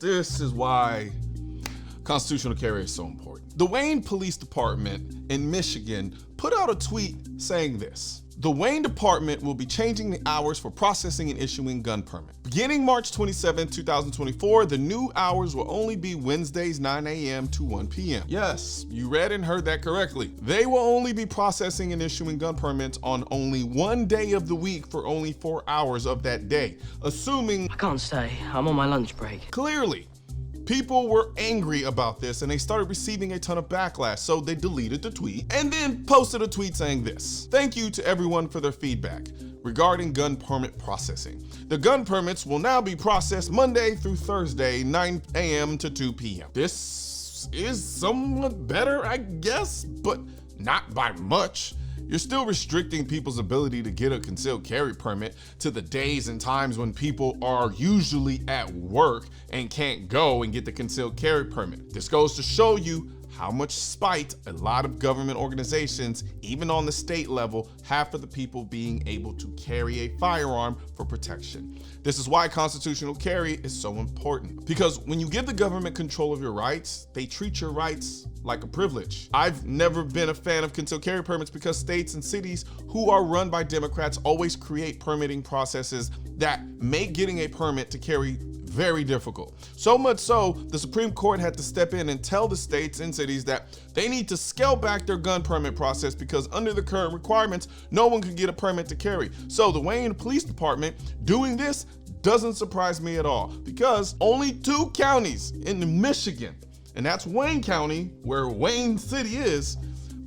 This is why constitutional carry is so important. The Wayne Police Department in Michigan put out a tweet saying this: the Wayne Department will be changing the hours for processing and issuing gun permits. Beginning March 27, 2024, the new hours will only be Wednesdays 9 a.m. to 1 p.m. Yes, you read and heard that correctly. They will only be processing and issuing gun permits on only one day of the week for only 4 hours of that day, assuming— I can't stay. I'm on my lunch break. Clearly, people were angry about this and they started receiving a ton of backlash, so they deleted the tweet and then posted a tweet saying this: thank you to everyone for their feedback regarding gun permit processing. The gun permits will now be processed Monday through Thursday, 9 a.m. to 2 p.m. This is somewhat better, I guess, but not by much. You're still restricting people's ability to get a concealed carry permit to the days and times when people are usually at work and can't go and get the concealed carry permit. This goes to show you how much spite a lot of government organizations, even on the state level, have for the people being able to carry a firearm for protection. This is why constitutional carry is so important, because when you give the government control of your rights, they treat your rights like a privilege. I've never been a fan of concealed carry permits because states and cities who are run by Democrats always create permitting processes that make getting a permit to carry very difficult. So much so, the Supreme Court had to step in and tell the states and cities that they need to scale back their gun permit process because under the current requirements, no one could get a permit to carry. So the Wayne Police Department doing this doesn't surprise me at all, because only 2 counties in Michigan, and that's Wayne County, where Wayne City is,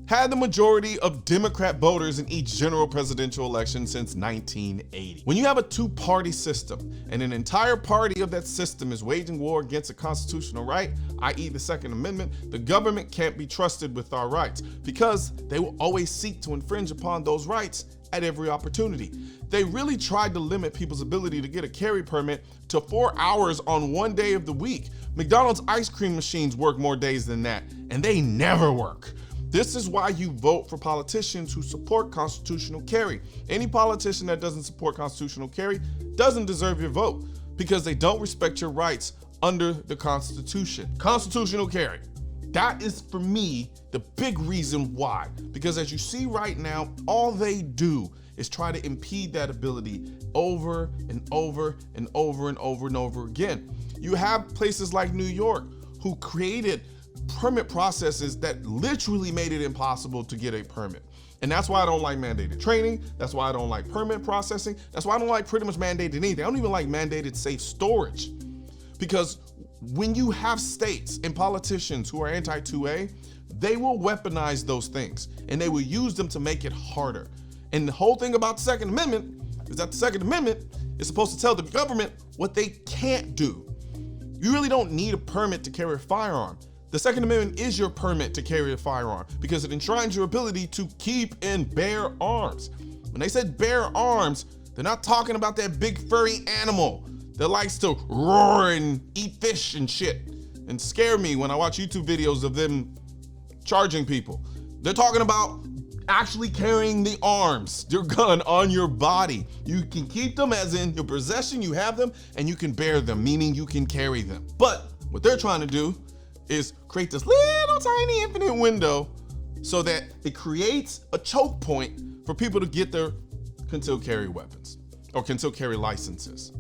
had the majority of Democrat voters in each general presidential election since 1980. When you have a 2-party system and an entire party of that system is waging war against a constitutional right, i.e. the Second Amendment, the government can't be trusted with our rights because they will always seek to infringe upon those rights at every opportunity. They really tried to limit people's ability to get a carry permit to 4 hours on one day of the week. McDonald's ice cream machines work more days than that, and they never work. This is why you vote for politicians who support constitutional carry. Any politician that doesn't support constitutional carry doesn't deserve your vote because they don't respect your rights under the Constitution. Constitutional carry. That is, for me, the big reason why. Because as you see right now, all they do is try to impede that ability over and over and over and over and over again. You have places like New York who created permit processes that literally made it impossible to get a permit. And that's why I don't like mandated training. That's why I don't like permit processing. That's why I don't like pretty much mandated anything. I don't even like mandated safe storage. Because when you have states and politicians who are anti-2A, they will weaponize those things and they will use them to make it harder. And the whole thing about the Second Amendment is that the Second Amendment is supposed to tell the government what they can't do. You really don't need a permit to carry a firearm. The Second Amendment is your permit to carry a firearm because it enshrines your ability to keep and bear arms. When they said bear arms, they're not talking about that big furry animal that likes to roar and eat fish and shit and scare me when I watch YouTube videos of them charging people. They're talking about actually carrying the arms, your gun on your body. You can keep them as in your possession, you have them, and you can bear them, meaning you can carry them. But what they're trying to do is create this little tiny infinite window so that it creates a choke point for people to get their concealed carry weapons or concealed carry licenses.